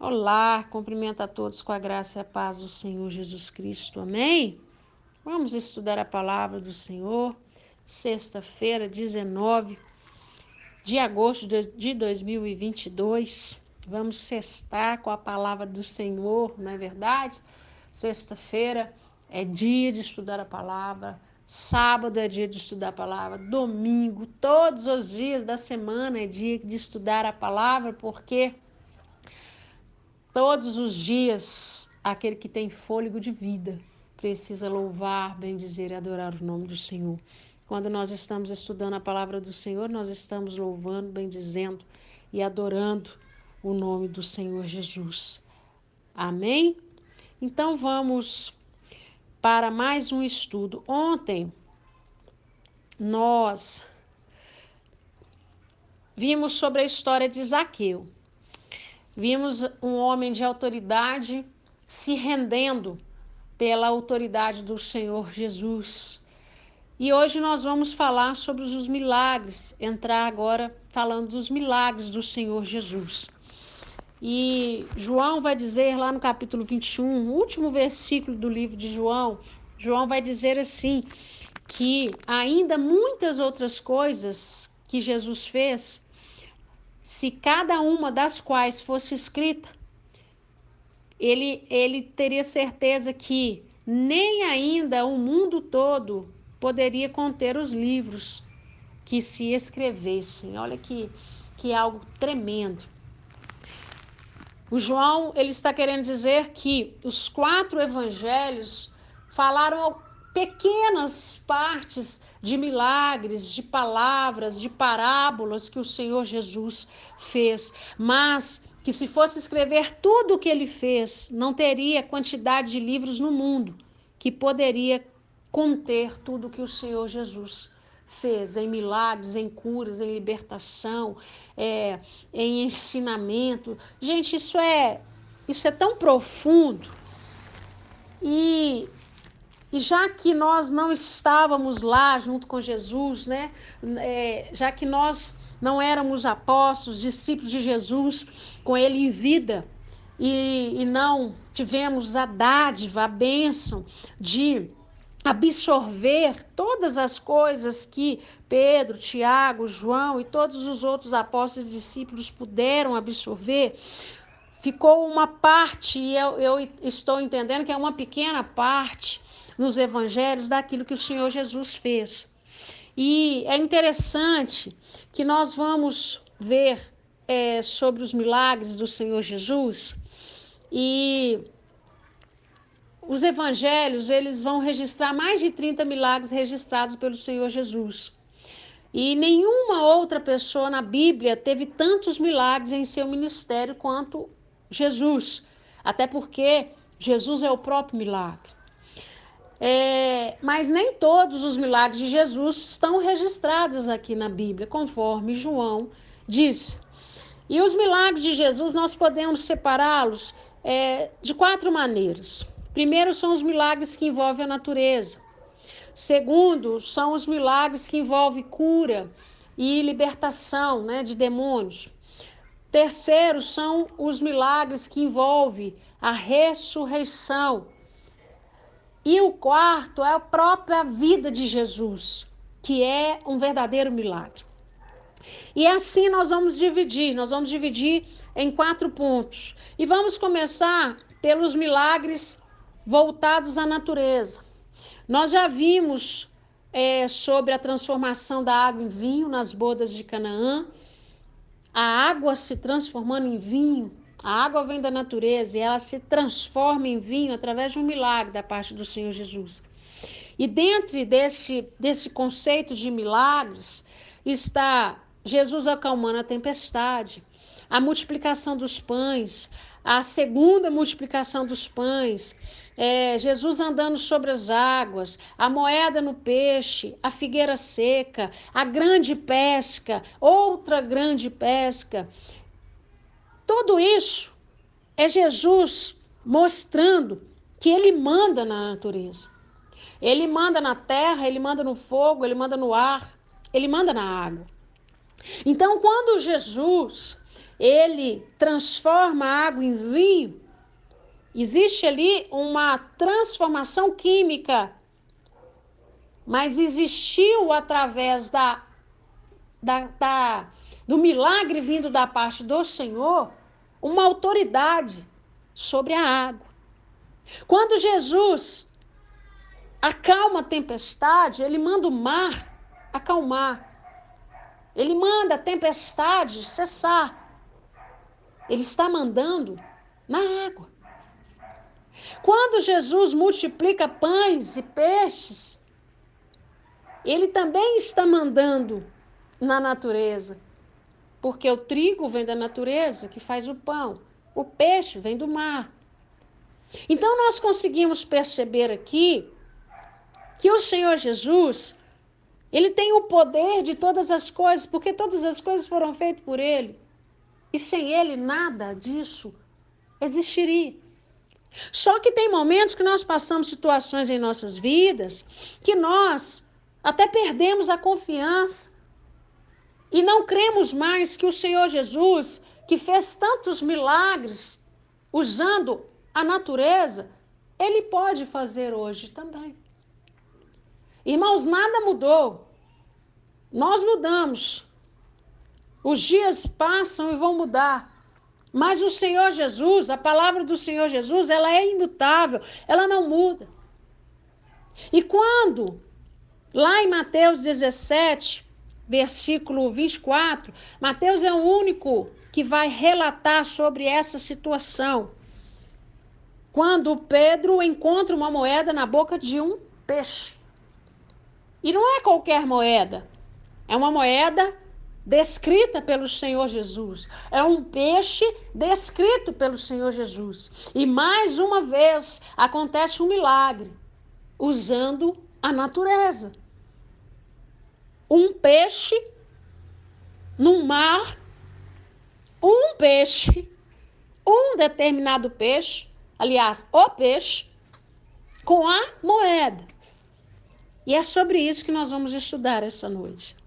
Olá, cumprimento a todos com a graça e a paz do Senhor Jesus Cristo, amém? Vamos estudar a palavra do Senhor, sexta-feira, 19 de agosto de 2022. Vamos sextar com a palavra do Senhor, não é verdade? Sexta-feira é dia de estudar a palavra, sábado é dia de estudar a palavra, domingo, todos os dias da semana é dia de estudar a palavra, porque todos os dias, aquele que tem fôlego de vida precisa louvar, bendizer e adorar o nome do Senhor. Quando nós estamos estudando a palavra do Senhor, nós estamos louvando, bendizendo e adorando o nome do Senhor Jesus. Amém? Então vamos para mais um estudo. Ontem nós vimos sobre a história de Zaqueu. Vimos um homem de autoridade se rendendo pela autoridade do Senhor Jesus. E hoje nós vamos falar sobre os milagres, entrar agora falando dos milagres do Senhor Jesus. E João vai dizer lá no capítulo 21, o último versículo do livro de João, João vai dizer assim, que ainda muitas outras coisas que Jesus fez, se cada uma das quais fosse escrita, ele teria certeza que nem ainda o mundo todo poderia conter os livros que se escrevessem. Olha que algo tremendo. O João, ele está querendo dizer que os 4 evangelhos falaram pequenas partes de milagres, de palavras, de parábolas que o Senhor Jesus fez, mas que se fosse escrever tudo o que ele fez, não teria quantidade de livros no mundo que poderia conter tudo o que o Senhor Jesus fez em milagres, em curas, em libertação, em ensinamento. Gente, isso é tão profundo. E já que nós não estávamos lá junto com Jesus, né? Já que nós não éramos apóstolos, discípulos de Jesus, com ele em vida, e não tivemos a dádiva, a bênção de absorver todas as coisas que Pedro, Tiago, João e todos os outros apóstolos e discípulos puderam absorver, ficou uma parte, e eu estou entendendo que é uma pequena parte nos evangelhos daquilo que o Senhor Jesus fez. E é interessante que nós vamos ver sobre os milagres do Senhor Jesus, e os evangelhos, eles vão registrar mais de 30 milagres registrados pelo Senhor Jesus. E nenhuma outra pessoa na Bíblia teve tantos milagres em seu ministério quanto Jesus. Até porque Jesus é o próprio milagre. Mas nem todos os milagres de Jesus estão registrados aqui na Bíblia, conforme João disse. E os milagres de Jesus nós podemos separá-los de 4 maneiras. Primeiro são os milagres que envolvem a natureza. Segundo, são os milagres que envolvem cura e libertação, né, de demônios. Terceiro, são os milagres que envolvem a ressurreição. E o quarto é a própria vida de Jesus, que é um verdadeiro milagre. E assim nós vamos dividir em 4 pontos. E vamos começar pelos milagres voltados à natureza. Nós já vimos sobre a transformação da água em vinho nas bodas de Canaã, a água se transformando em vinho. A água vem da natureza e ela se transforma em vinho através de um milagre da parte do Senhor Jesus. E dentro desse conceito de milagres está Jesus acalmando a tempestade, a multiplicação dos pães, a segunda multiplicação dos pães, Jesus andando sobre as águas, a moeda no peixe, a figueira seca, a grande pesca, outra grande pesca. Tudo isso é Jesus mostrando que ele manda na natureza. Ele manda na terra, ele manda no fogo, ele manda no ar, ele manda na água. Então, quando Jesus, ele transforma a água em vinho, existe ali uma transformação química, mas existiu através do milagre vindo da parte do Senhor, uma autoridade sobre a água. Quando Jesus acalma a tempestade, ele manda o mar acalmar. Ele manda a tempestade cessar. Ele está mandando na água. Quando Jesus multiplica pães e peixes, ele também está mandando na natureza. Porque o trigo vem da natureza, que faz o pão. O peixe vem do mar. Então nós conseguimos perceber aqui que o Senhor Jesus, ele tem o poder de todas as coisas, porque todas as coisas foram feitas por ele. E sem ele nada disso existiria. Só que tem momentos que nós passamos situações em nossas vidas que nós até perdemos a confiança e não cremos mais que o Senhor Jesus, que fez tantos milagres usando a natureza, ele pode fazer hoje também. Irmãos, nada mudou. Nós mudamos. Os dias passam e vão mudar. Mas o Senhor Jesus, a palavra do Senhor Jesus, ela é imutável, ela não muda. E quando, lá em Mateus 17, versículo 24, Mateus é o único que vai relatar sobre essa situação. Quando Pedro encontra uma moeda na boca de um peixe. E não é qualquer moeda, é uma moeda descrita pelo Senhor Jesus. É um peixe descrito pelo Senhor Jesus. E mais uma vez acontece um milagre, usando a natureza. Um peixe no mar, um peixe, um determinado peixe, aliás, o peixe, com a moeda. E é sobre isso que nós vamos estudar essa noite.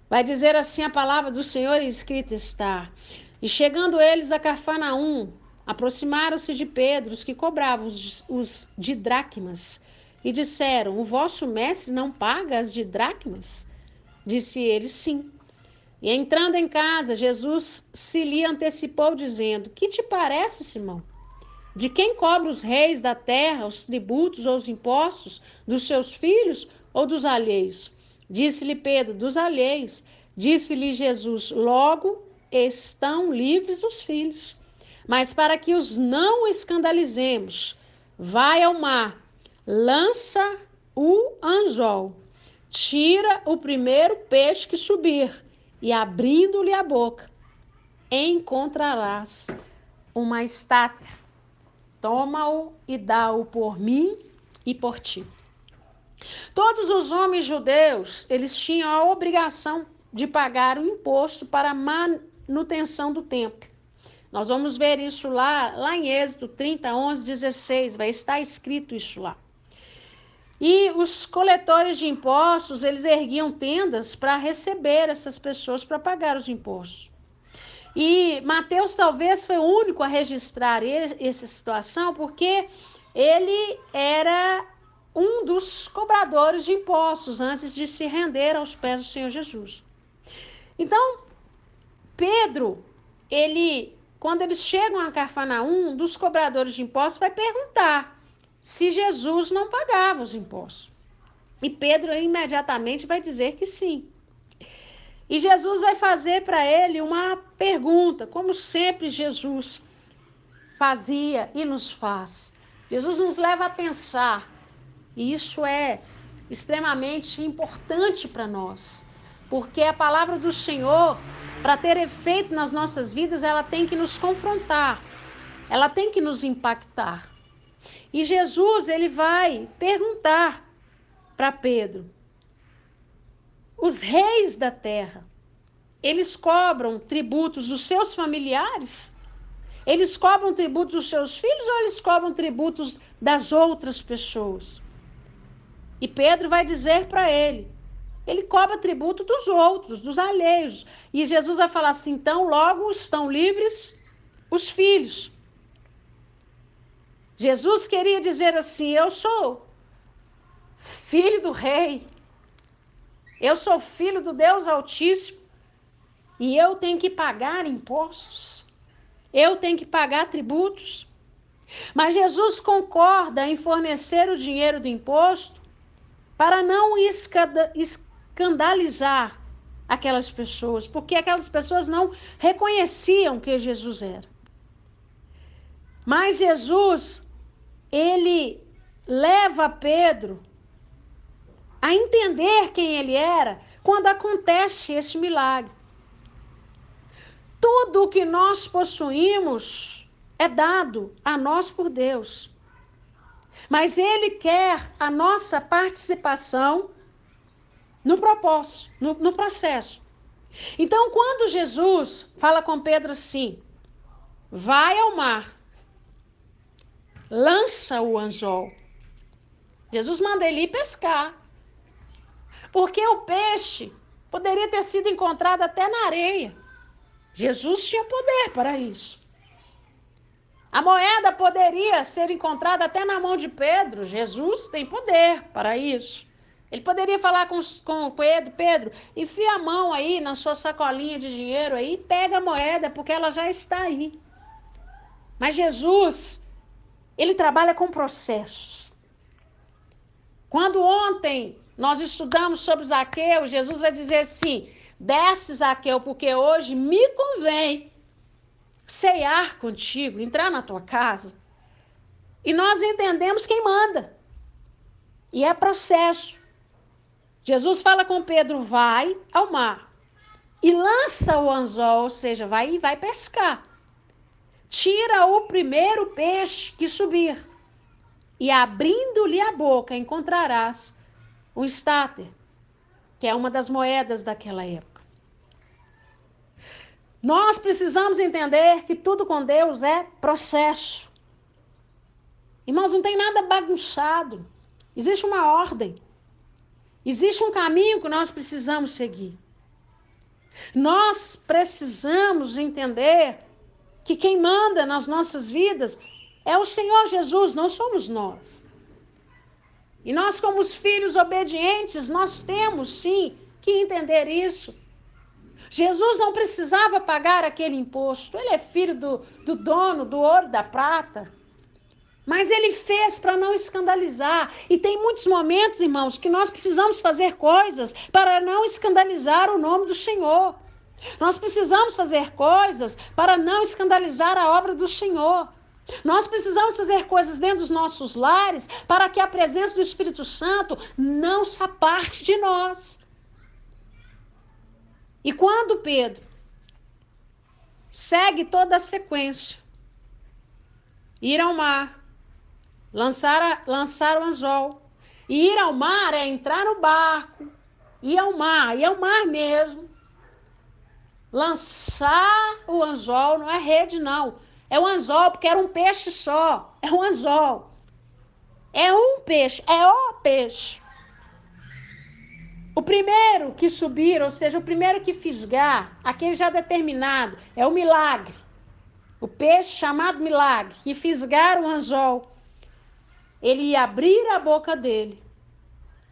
Vai dizer assim a palavra do Senhor, escrita está: e chegando eles a Cafarnaum, aproximaram-se de Pedro, os que cobravam os didracmas, e disseram: o vosso mestre não paga as didracmas? Disse ele: sim. E entrando em casa, Jesus se lhe antecipou, dizendo: que te parece, Simão? De quem cobra os reis da terra os tributos ou os impostos? Dos seus filhos ou dos alheios? Disse-lhe Pedro: dos alheios. Disse-lhe Jesus: logo estão livres os filhos. Mas para que os não escandalizemos, vai ao mar, lança o anzol, tira o primeiro peixe que subir, e abrindo-lhe a boca, encontrarás uma estátua. Toma-o e dá-o por mim e por ti. Todos os homens judeus, eles tinham a obrigação de pagar o imposto para a manutenção do templo. Nós vamos ver isso lá em Êxodo 30, 11, 16, vai estar escrito isso lá. E os coletores de impostos, eles erguiam tendas para receber essas pessoas, para pagar os impostos. E Mateus talvez foi o único a registrar essa situação, porque ele era um dos cobradores de impostos antes de se render aos pés do Senhor Jesus. Então, Pedro, quando eles chegam a Cafarnaum, um dos cobradores de impostos vai perguntar se Jesus não pagava os impostos. E Pedro imediatamente vai dizer que sim. E Jesus vai fazer para ele uma pergunta, como sempre Jesus fazia e nos faz. Jesus nos leva a pensar, e isso é extremamente importante para nós, porque a palavra do Senhor, para ter efeito nas nossas vidas, ela tem que nos confrontar, ela tem que nos impactar. E Jesus, ele vai perguntar para Pedro: os reis da terra, eles cobram tributos dos seus familiares? Eles cobram tributos dos seus filhos ou eles cobram tributos das outras pessoas? E Pedro vai dizer para ele Ele cobra tributo dos outros, dos alheios. E Jesus vai falar assim, então logo estão livres os filhos. Jesus queria dizer assim, eu sou filho do rei, eu sou filho do Deus Altíssimo, e eu tenho que pagar impostos, eu tenho que pagar tributos. Mas Jesus concorda em fornecer o dinheiro do imposto para não escandalizar aquelas pessoas, porque aquelas pessoas não reconheciam que Jesus era. Mas Jesus, ele leva Pedro a entender quem ele era quando acontece esse milagre. Tudo o que nós possuímos é dado a nós por Deus. Mas ele quer a nossa participação no propósito, no processo. Então, quando Jesus fala com Pedro assim, vai ao mar, lança o anzol. Jesus manda ele ir pescar. Porque o peixe poderia ter sido encontrado até na areia. Jesus tinha poder para isso. A moeda poderia ser encontrada até na mão de Pedro. Jesus tem poder para isso. Ele poderia falar com Pedro, Pedro, enfia a mão aí na sua sacolinha de dinheiro aí, pega a moeda, porque ela já está aí. Mas Jesus, ele trabalha com processos. Quando ontem nós estudamos sobre Zaqueu, Jesus vai dizer assim, desce Zaqueu, porque hoje me convém ceiar contigo, entrar na tua casa. E nós entendemos quem manda. E é processo. Jesus fala com Pedro, vai ao mar e lança o anzol, ou seja, vai e vai pescar. Tira o primeiro peixe que subir e abrindo-lhe a boca encontrarás um estáter, que é uma das moedas daquela época. Nós precisamos entender que tudo com Deus é processo. Irmãos, não tem nada bagunçado. Existe uma ordem. Existe um caminho que nós precisamos seguir. Nós precisamos entender que quem manda nas nossas vidas é o Senhor Jesus, não somos nós. E nós, como os filhos obedientes, nós temos sim que entender isso. Jesus não precisava pagar aquele imposto. Ele é filho do dono do ouro e da prata. Mas ele fez para não escandalizar. E tem muitos momentos, irmãos, que nós precisamos fazer coisas para não escandalizar o nome do Senhor. Nós precisamos fazer coisas para não escandalizar a obra do Senhor. Nós precisamos fazer coisas dentro dos nossos lares para que a presença do Espírito Santo não se aparte de nós. E quando Pedro segue toda a sequência, ir ao mar, lançar o anzol, e ir ao mar é entrar no barco, ir ao mar mesmo, lançar o anzol, não é rede não, é o anzol, porque era um peixe só, é um anzol, é um peixe, é o peixe. O primeiro que subir, ou seja, o primeiro que fisgar, aquele já determinado, é o milagre. O peixe chamado milagre, que fisgar o anzol, ele ia abrir a boca dele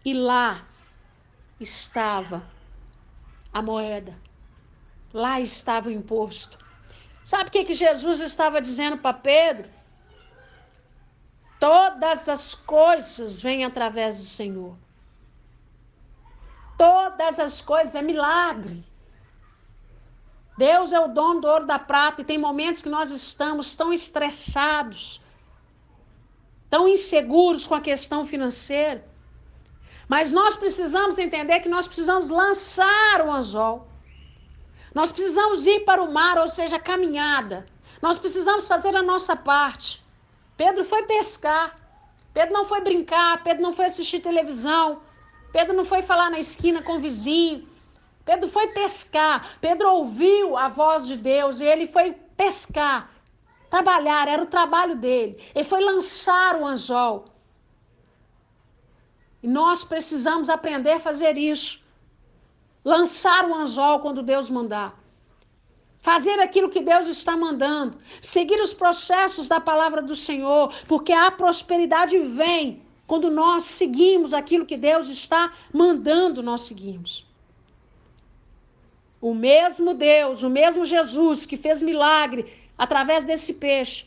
e lá estava a moeda. Lá estava o imposto. Sabe o que Jesus estava dizendo para Pedro? Todas as coisas vêm através do Senhor. Todas as coisas é milagre. Deus é o dono do ouro e da prata e tem momentos que nós estamos tão estressados, tão inseguros com a questão financeira. Mas nós precisamos entender que nós precisamos lançar o anzol. Nós precisamos ir para o mar, ou seja, caminhada. Nós precisamos fazer a nossa parte. Pedro foi pescar. Pedro não foi brincar. Pedro não foi assistir televisão. Pedro não foi falar na esquina com o vizinho. Pedro foi pescar. Pedro ouviu a voz de Deus e ele foi pescar. Trabalhar, era o trabalho dele. Ele foi lançar o anzol. E nós precisamos aprender a fazer isso. Lançar o anzol quando Deus mandar. Fazer aquilo que Deus está mandando. Seguir os processos da palavra do Senhor, porque a prosperidade vem quando nós seguimos aquilo que Deus está mandando nós seguirmos. O mesmo Deus, o mesmo Jesus que fez milagre através desse peixe,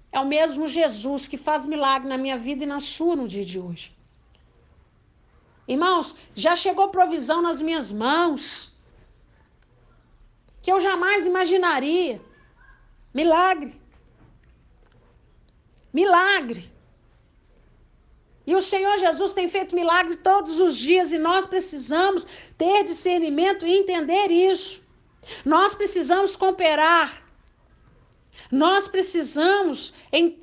é o mesmo Jesus que faz milagre na minha vida e na sua no dia de hoje. Irmãos, já chegou provisão nas minhas mãos, que eu jamais imaginaria. Milagre. Milagre. E o Senhor Jesus tem feito milagre todos os dias e nós precisamos ter discernimento e entender isso. Nós precisamos cooperar. Nós precisamos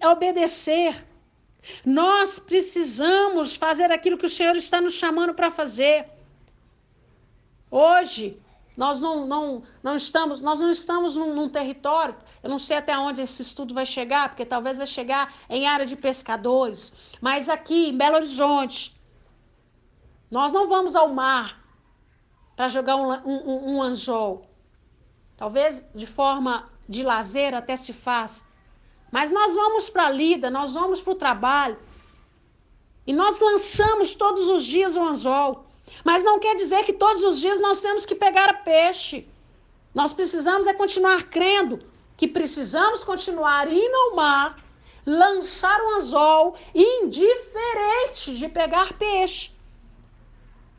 obedecer. Nós precisamos fazer aquilo que o Senhor está nos chamando para fazer. Hoje, nós não estamos num território, eu não sei até onde esse estudo vai chegar, porque talvez vai chegar em área de pescadores, mas aqui em Belo Horizonte, nós não vamos ao mar para jogar um anzol. Talvez de forma de lazer até se faz, mas nós vamos para a lida, nós vamos para o trabalho, e nós lançamos todos os dias o anzol. Mas não quer dizer que todos os dias nós temos que pegar peixe. Nós precisamos continuar crendo que precisamos continuar indo ao mar, lançar o anzol, indiferente de pegar peixe.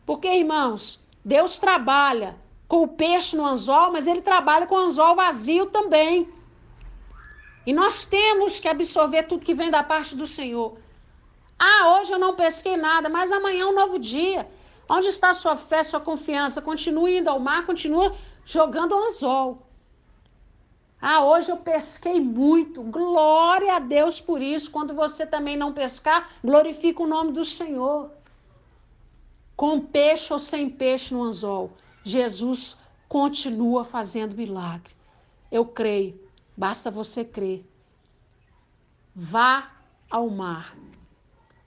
Porque, irmãos, Deus trabalha com o peixe no anzol, mas Ele trabalha com o anzol vazio também. E nós temos que absorver tudo que vem da parte do Senhor. Hoje eu não pesquei nada, mas amanhã é um novo dia. Onde está a sua fé, sua confiança? Continue indo ao mar, continua jogando o anzol. Hoje eu pesquei muito. Glória a Deus por isso. Quando você também não pescar, glorifica o nome do Senhor. Com peixe ou sem peixe no anzol, Jesus continua fazendo milagre. Eu creio. Basta você crer. Vá ao mar.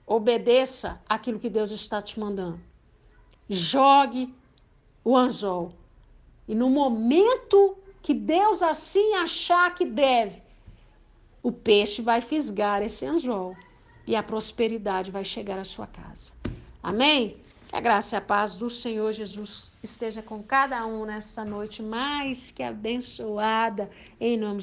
Obedeça aquilo que Deus está te mandando. Jogue o anzol. E no momento que Deus assim achar que deve, o peixe vai fisgar esse anzol e a prosperidade vai chegar à sua casa. Amém? Que a graça e a paz do Senhor Jesus esteja com cada um nessa noite mais que abençoada, em nome de